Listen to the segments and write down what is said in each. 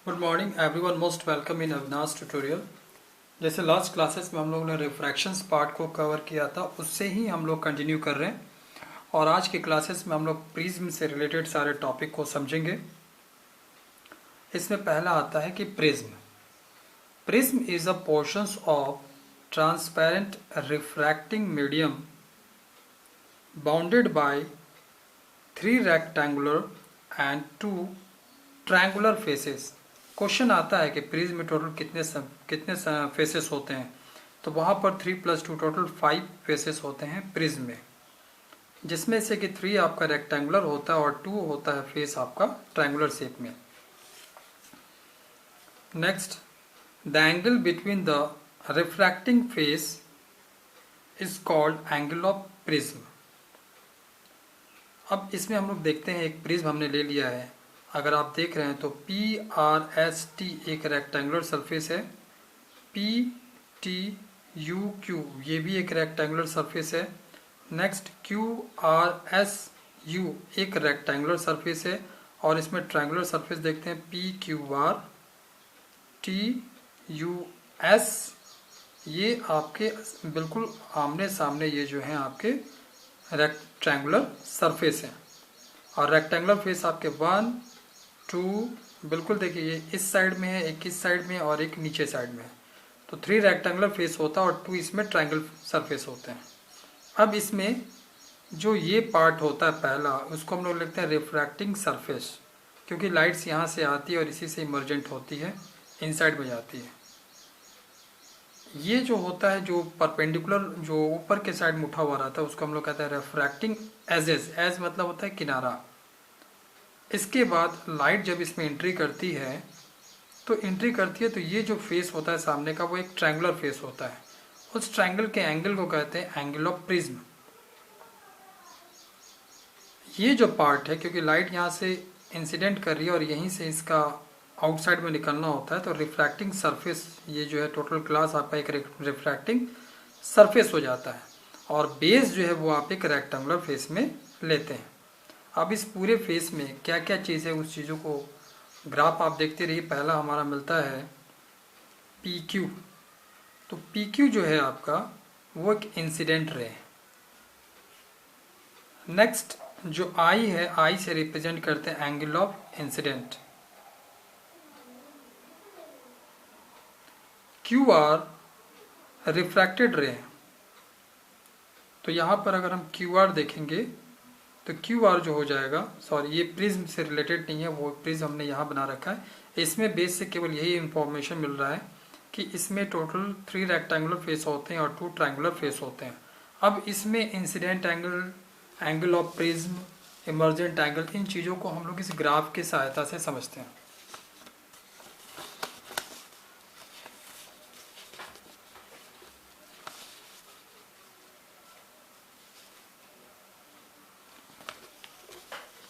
Good morning everyone, most welcome in Avinash tutorial. जैसे last classes में हम लोगों ने रिफ्रैक्शंस पार्ट को कवर किया था, उससे ही हम लोग कंटिन्यू कर रहे हैं और आज के क्लासेस में हम लोग प्रिज्म से रिलेटेड सारे टॉपिक को समझेंगे। इसमें पहला आता है कि prism. Prism is a portions of transparent refracting medium bounded by 3 rectangular and 2 triangular faces. Question आता है कि प्रिज्म में टोटल कितने फेसेस होते हैं, तो वहाँ पर 3 + 2 टोटल 5 फेसेस होते हैं प्रिज्म में, जिसमें से कि 3 आपका रेक्टेंगुलर होता है और 2 होता है फेस आपका ट्रायंगुलर शेप में। Next, the angle between the refracting face is called angle of prism. अब इसमें हम लोग देखते हैं, एक प्रिज्म हमने ले लिया है। अगर आप देख रहे हैं तो PRST एक रेक्टेंगुलर सरफेस है, PTUQ ये भी एक रेक्टेंगुलर सरफेस है। नेक्स्ट QRSU एक रेक्टेंगुलर सरफेस है और इसमें ट्रायंगुलर सरफेस देखते हैं PQRTUS। ये आपके बिल्कुल आमने सामने ये जो हैं आपके रेक्टेंगुलर सरफेस हैं और रेक्टेंगुलर फेस आपके 1 2 बिल्कुल देखिए, ये इस साइड में है, एक इस साइड में और एक नीचे साइड में है। तो 3 रेक्टेंगुलर फेस होता है और 2 इसमें ट्रायंगल सरफेस होते हैं। अब इसमें जो ये पार्ट होता है पहला, उसको हम लोग लिखते हैं रिफ्रैक्टिंग सरफेस, क्योंकि लाइट्स यहाँ से आती है और इसी से इमर्जेंट होती है, इनसाइड में जाती है। ये जो होता है, जो परपेंडिकुलर जो ऊपर के साइड में उठा हुआ रहता है, उसको हम लोग कहते हैं रिफ्रैक्टिंग एजेस। एज मतलब होता है किनारा। इसके बाद लाइट जब इसमें एंट्री करती है तो ये जो फेस होता है सामने का, वो एक ट्रायंगुलर फेस होता है। उस ट्रायंगल के एंगल को कहते हैं एंगल ऑफ प्रिज्म। ये जो पार्ट है, क्योंकि लाइट यहाँ से इंसिडेंट कर रही है और यहीं से इसका आउटसाइड में निकलना होता है, तो रिफ्रैक्टिंग सरफेस ये जो है टोटल क्लास आपका एक रिफ्रैक्टिंग सरफेस हो जाता है और बेस जो है वो आप एक रेक्टेंगुलर फेस में लेते हैं। अब इस पूरे फेस में क्या क्या चीज़ है, उस चीज़ों को ग्राफ आप देखते रहिए। पहला हमारा मिलता है PQ। तो PQ जो है आपका वो एक इंसिडेंट रे है। नेक्स्ट जो I है, I से रिप्रेजेंट करते हैं angle of incident. QR refracted रे है। तो यहाँ पर अगर हम QR देखेंगे तो QR जो हो जाएगा, सॉरी ये प्रिज्म से रिलेटेड नहीं है, वो प्रिज्म हमने यहाँ बना रखा है। इसमें बेस से केवल यही इंफॉर्मेशन मिल रहा है कि इसमें टोटल 3 रेक्टेंगुलर फेस होते हैं और 2 ट्रायंगुलर फेस होते हैं। अब इसमें incident angle, angle of prism, emergent angle, इन चीज़ों को हम लोग इस ग्राफ की सहायता से समझते हैं।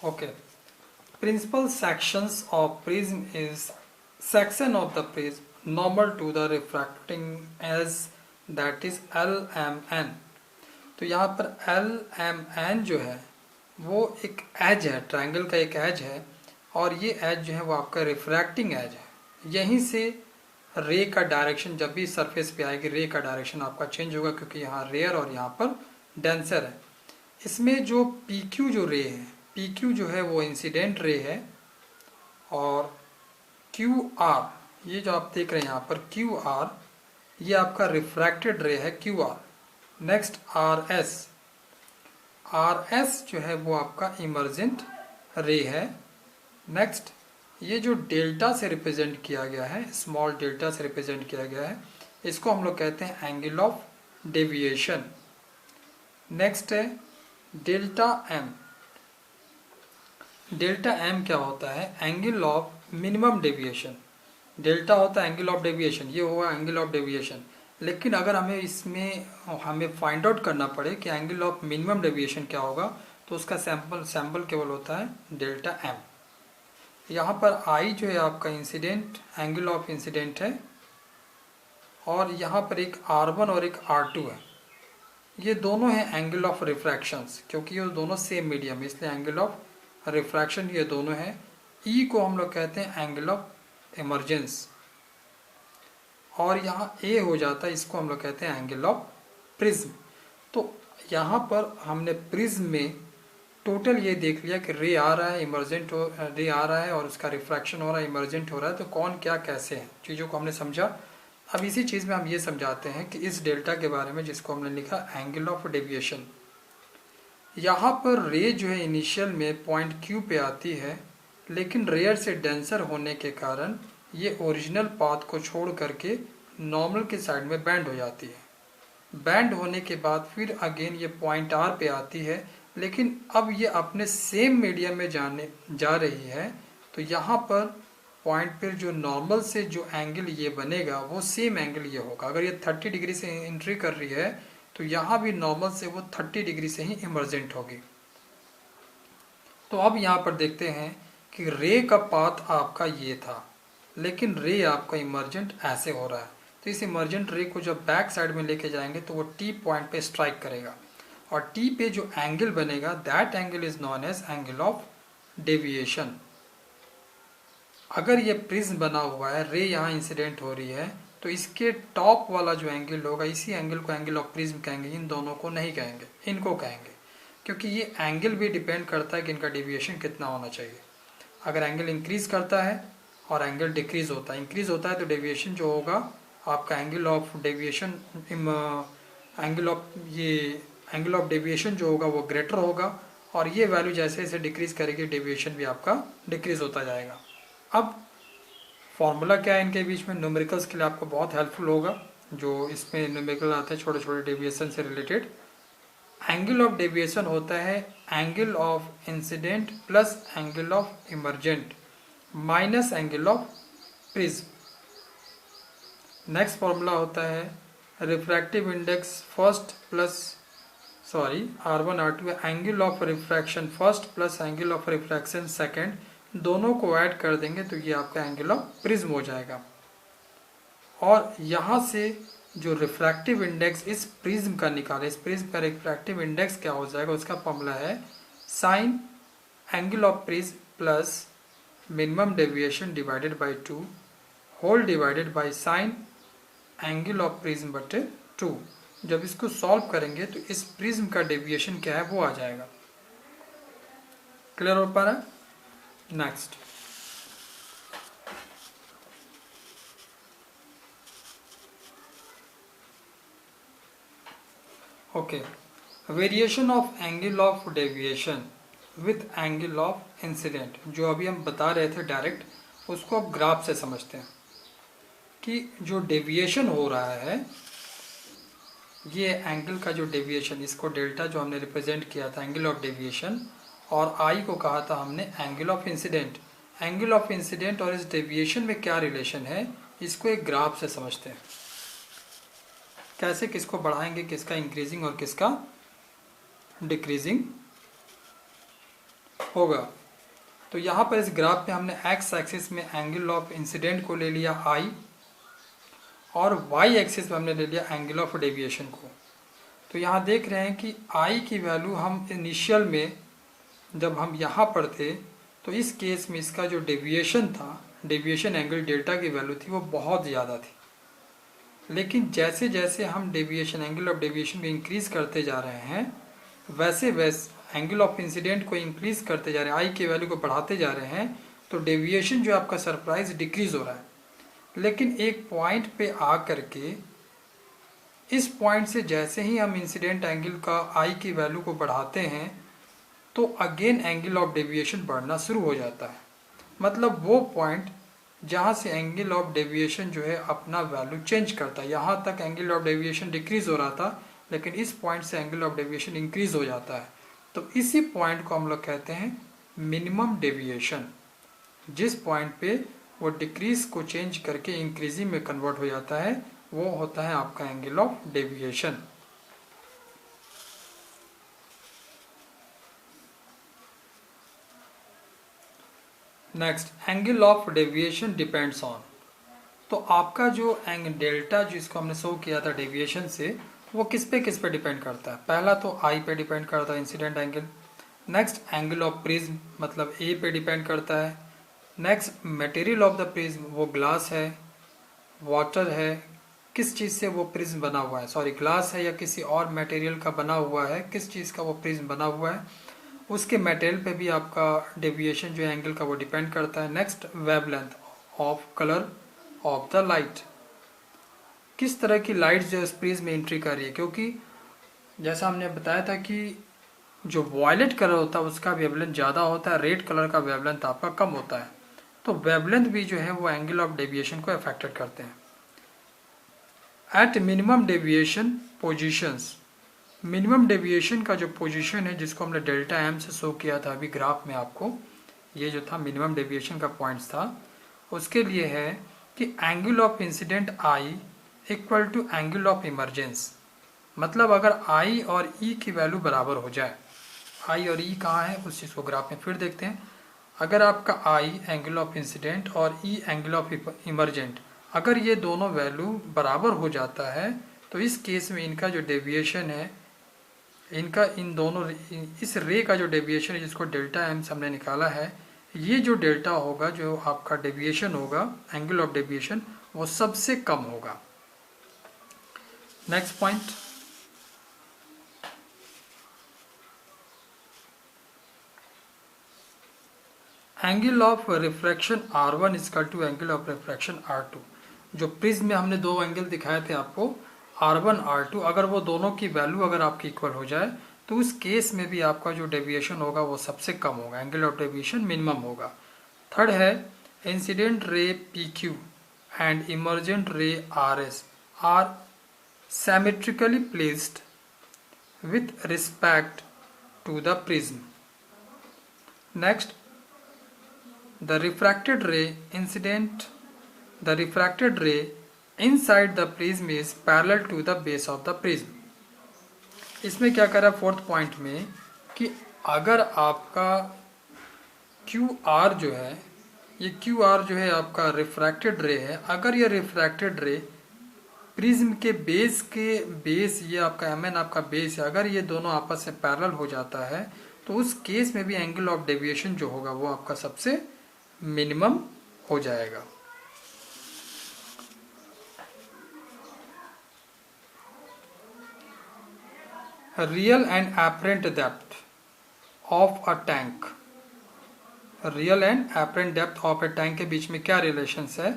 Okay. Principal sections of prism is section of the prism normal to the refracting edge, that is LMN। तो यहाँ पर LMN जो है वो एक एज है, ट्रायंगल का एक एज है और ये एज जो है वो आपका रिफ्रैक्टिंग एज है। यहीं से रे का डायरेक्शन जब भी सरफेस पे आएगी, रे का डायरेक्शन आपका चेंज होगा, क्योंकि यहाँ रेयर और यहाँ पर डेंसर है। इसमें जो PQ जो रे है, PQ जो है वो इंसिडेंट रे है और QR ये जो आप देख रहे हैं यहाँ पर QR ये आपका रिफ्रैक्टेड रे है QR। नेक्स्ट RS जो है वो आपका इमर्जेंट रे है। नेक्स्ट ये जो डेल्टा से रिप्रेजेंट किया गया है, स्मॉल डेल्टा से रिप्रेजेंट किया गया है, इसको हम लोग कहते हैं एंगल ऑफ डेविएशन। नेक्स्ट है डेल्टा M। डेल्टा M क्या होता है? Angle of minimum deviation. Delta होता है एंगल ऑफ डेविएशन, ये हुआ एंगल ऑफ डेविएशन। लेकिन अगर हमें फाइंड आउट करना पड़े कि एंगल ऑफ मिनिमम डेविएशन क्या होगा, तो उसका सैंपल केवल होता है डेल्टा M। यहाँ पर I जो है आपका इंसिडेंट, एंगल ऑफ इंसिडेंट है और यहाँ पर एक R1 और एक R2 है। ये दोनों हैं एंगल ऑफ रिफ्रैक्शंस, क्योंकि ये दोनों सेम मीडियम है, इसलिए एंगल ऑफ रिफ्रैक्शन ये दोनों हैं। E को हम लोग कहते हैं एंगल ऑफ इमरजेंस, और यहाँ ए हो जाता है, इसको हम लोग कहते हैं एंगल ऑफ प्रिज्म। तो यहाँ पर हमने प्रिज्म में टोटल ये देख लिया कि रे आ रहा है, इमरजेंट हो, रे आ रहा है और उसका रिफ्रैक्शन हो रहा है, इमरजेंट हो रहा है, तो कौन क्या कैसे है, चीज़ों को हमने समझा। अब इसी चीज़ में हम ये समझाते हैं कि इस डेल्टा के बारे में, जिसको हमने लिखा एंगल ऑफ डेविएशन। यहाँ पर रे जो है इनिशियल में पॉइंट क्यू पे आती है, लेकिन रेयर से डेंसर होने के कारण ये ओरिजिनल पाथ को छोड़ करके नॉर्मल के साइड में बैंड हो जाती है। बैंड होने के बाद फिर अगेन ये पॉइंट आर पे आती है, लेकिन अब ये अपने सेम मीडियम में जा रही है। तो यहाँ पर पॉइंट पर जो नॉर्मल से जो एंगल ये बनेगा वो सेम एंगल ये होगा। अगर ये 30 डिग्री से एंट्री कर रही है तो यहाँ भी नॉर्मल से वो 30 डिग्री से ही इमर्जेंट होगी। तो अब यहाँ पर देखते हैं कि रे का पाथ आपका ये था, लेकिन रे आपका इमर्जेंट ऐसे हो रहा है। तो इस इमर्जेंट रे को जब बैक साइड में लेके जाएंगे तो वो टी पॉइंट पे स्ट्राइक करेगा, और टी पे जो एंगल बनेगा that angle is known as angle of deviation. अगर ये प्रिज्म बना हुआ है, रे यहाँ इंसिडेंट हो रही है, तो इसके टॉप वाला जो एंगल होगा, इसी एंगल को एंगल ऑफ प्रिज्म कहेंगे, इन दोनों को नहीं कहेंगे, इनको कहेंगे, क्योंकि ये एंगल भी डिपेंड करता है कि इनका डेविएशन कितना होना चाहिए। अगर एंगल इंक्रीज करता है और एंगल डिक्रीज होता है, इंक्रीज होता है तो डेविएशन जो होगा आपका angle of deviation, angle of deviation जो होगा वो ग्रेटर होगा, और ये वैल्यू जैसे जैसे डिक्रीज करेगी डेविएशन भी आपका डिक्रीज होता जाएगा। अब फॉर्मूला क्या है इनके बीच में, न्यूमेरिकल्स के लिए आपको बहुत हेल्पफुल होगा, जो इसमें न्यूमेरिकल आते हैं छोटे छोटे डेविएशन से रिलेटेड। एंगल ऑफ डेविएशन होता है angle of incident plus angle of emergent minus angle of prism. Next formula होता है refractive index first plus R1 R2 angle of refraction first plus angle of refraction second, दोनों को add कर देंगे तो ये आपका एंगल ऑफ प्रिज्म हो जाएगा। और यहाँ से जो रिफ्रैक्टिव इंडेक्स इस प्रिज्म का निकाले, इस प्रिज्म का रिफ्रैक्टिव इंडेक्स क्या हो जाएगा, उसका फॉर्मूला है sine angle of prism plus minimum deviation divided by 2 whole divided by sine angle of prism बटे 2। जब इसको सॉल्व करेंगे तो इस प्रिज्म का डेविएशन क्या है वो आ जाएगा। क्लियर हो पा रहा है? Next, okay, variation of angle of deviation with angle of incident, जो अभी हम बता रहे थे डायरेक्ट, उसको अब ग्राफ से समझते हैं कि जो डेविएशन हो रहा है, ये एंगल का जो डेविएशन, इसको डेल्टा जो हमने रिप्रेजेंट किया था एंगल ऑफ डेविएशन, और आई को कहा था हमने angle of incident. Angle of incident और इस डेविएशन में क्या रिलेशन है, इसको एक ग्राफ से समझते हैं। कैसे किसको बढ़ाएंगे, किसका इंक्रीजिंग और किसका डिक्रीजिंग होगा। तो यहाँ पर इस ग्राफ में हमने एक्स एक्सिस में एंगल ऑफ इंसिडेंट को ले लिया आई, और वाई एक्सिस में हमने ले लिया एंगल ऑफ डेविएशन को। तो यहाँ देख रहे हैं कि आई की वैल्यू हम इनिशियल में जब हम यहाँ पर थे, तो इस केस में इसका जो डेविएशन था, डेविएशन एंगल डेल्टा की वैल्यू थी, वो बहुत ज़्यादा थी। लेकिन जैसे जैसे हम डेविएशन, एंगल ऑफ डेविएशन को इंक्रीज करते जा रहे हैं, वैसे वैसे एंगल ऑफ इंसिडेंट को इंक्रीज करते जा रहे हैं, आई की वैल्यू को बढ़ाते जा रहे हैं, तो डेविएशन जो आपका सरप्राइज डिक्रीज हो रहा है। लेकिन एक पॉइंट पे आ करके, इस पॉइंट से जैसे ही हम इंसिडेंट एंगल का आई की वैल्यू को बढ़ाते हैं, तो अगेन एंगल ऑफ डेविएशन बढ़ना शुरू हो जाता है। मतलब वो पॉइंट जहाँ से एंगल ऑफ डेविएशन जो है अपना वैल्यू चेंज करता है। यहाँ तक एंगल ऑफ डेविएशन डिक्रीज हो रहा था, लेकिन इस पॉइंट से एंगल ऑफ डेविएशन इंक्रीज हो जाता है। तो इसी पॉइंट को हम लोग कहते हैं मिनिमम डेविएशन। जिस पॉइंट पे वो डिक्रीज को चेंज करके इंक्रीजिंग में कन्वर्ट हो जाता है, वो होता है आपका angle of deviation. Next, angle of deviation depends on. तो आपका जो एंगल डेल्टा जिसको हमने शो किया था डेविएशन से, वो किस पे डिपेंड करता है। पहला तो आई पे डिपेंड करता है incident angle. Next, angle of prism मतलब ए पे डिपेंड करता है। Next material of the prism, वो ग्लास है, वाटर है, किस चीज़ से वो प्रिज्म बना हुआ है, सॉरी ग्लास है या किसी और मटेरियल का बना हुआ है, किस चीज़ का वो प्रिज्म बना हुआ है, उसके मटेरियल पे भी आपका डेविएशन जो है एंगल का वो डिपेंड करता है। Next wavelength of colour of the light, किस तरह की लाइट जो इस प्रिज्म में एंट्री कर रही है, क्योंकि जैसा हमने बताया था कि जो वॉयलेट कलर होता है उसका वेवलेंथ ज़्यादा होता है, रेड कलर का वेवलेंथ आपका कम होता है, तो वेवलेंथ भी जो है वो एंगल ऑफ डेविएशन को अफेक्टेड करते हैं। At minimum deviation positions, minimum deviation का जो पोजीशन है जिसको हमने डेल्टा एम से शो किया था अभी ग्राफ में आपको, ये जो था मिनिमम डेविएशन का पॉइंट्स था, उसके लिए है कि angle of incident i equal to angle of emergence, मतलब अगर आई और ई की वैल्यू बराबर हो जाए, आई और ई कहाँ है उस चीज़ को ग्राफ में फिर देखते हैं। अगर आपका आई एंगल ऑफ इंसिडेंट और ई एंगल ऑफ इमरजेंट, अगर ये दोनों वैल्यू बराबर हो जाता है तो इस केस में इनका जो डेविएशन है, इनका इन दोनों इस रे का जो डेविएशन है जिसको डेल्टा एम से हमने निकाला है, ये जो डेल्टा होगा, जो आपका डेविएशन होगा एंगल ऑफ डेविएशन, वो सबसे कम होगा। Next point, angle of refraction R1 is equal to angle of refraction R2। जो प्रिज्म में हमने दो एंगल दिखाए थे आपको R1 R2, अगर वो दोनों की वैल्यू अगर आपकी इक्वल हो जाए तो उस केस में भी आपका जो डेविएशन होगा वो सबसे कम होगा, एंगल ऑफ डेविएशन मिनिमम होगा। थर्ड है incident ray PQ and emergent ray RS are symmetrically placed with respect to the prism. Next, the refracted ray inside the prism is parallel to the base of the prism. इसमें क्या करा fourth point में कि अगर आपका QR जो है, ये QR जो है आपका रिफ्रैक्टेड रे है, अगर ये रिफ्रैक्टेड रे प्रिज्म के बेस ये आपका MN आपका बेस है, अगर ये दोनों आपस में पैरेलल हो जाता है तो उस केस में भी एंगल ऑफ डेविएशन जो होगा वो आपका सबसे मिनिमम हो जाएगा। Real and apparent depth of a tank, real and apparent depth of a tank के बीच में क्या रिलेशंस है,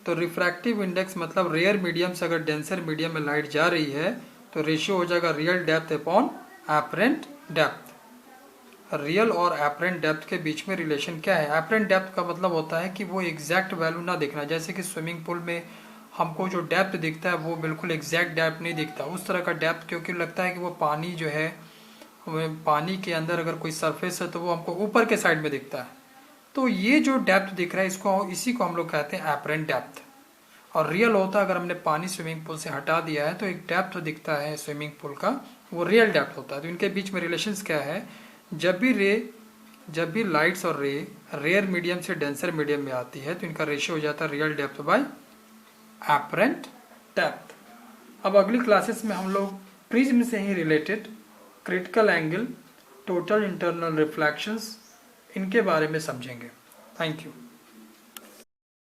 तो रिफ्रैक्टिव इंडेक्स मतलब रेयर मीडियम से अगर डेंसर मीडियम में लाइट जा रही है तो रेशियो हो जाएगा real depth upon apparent depth. Real और एपरेंट डेप्थ के बीच में रिलेशन क्या है, एपरेंट डेप्थ का मतलब होता है कि वो एग्जैक्ट वैल्यू ना दिखना, जैसे कि स्विमिंग पूल में हमको जो डेप्थ दिखता है वो बिल्कुल एग्जैक्ट डेप्थ नहीं दिखता, उस तरह का डेप्थ क्योंकि लगता है कि वो पानी जो है, पानी के अंदर अगर कोई सरफेस है तो वो हमको ऊपर के साइड में दिखता है, तो ये जो डेप्थ दिख रहा है इसी को हम लोग कहते हैं एपरेंट डेप्थ। और रियल होता है अगर हमने पानी स्विमिंग पूल से हटा दिया है तो एक डेप्थ दिखता है स्विमिंग पूल का, वो रियल डेप्थ होता है। तो इनके बीच में रिलेशंस क्या है, जब भी लाइट्स और रे रेयर मीडियम से डेंसर मीडियम में आती है तो इनका रेशियो हो जाता है real depth by apparent depth. अब अगली क्लासेस में हम लोग प्रिज्म से ही related critical angle, total internal reflections, इनके बारे में समझेंगे। Thank you.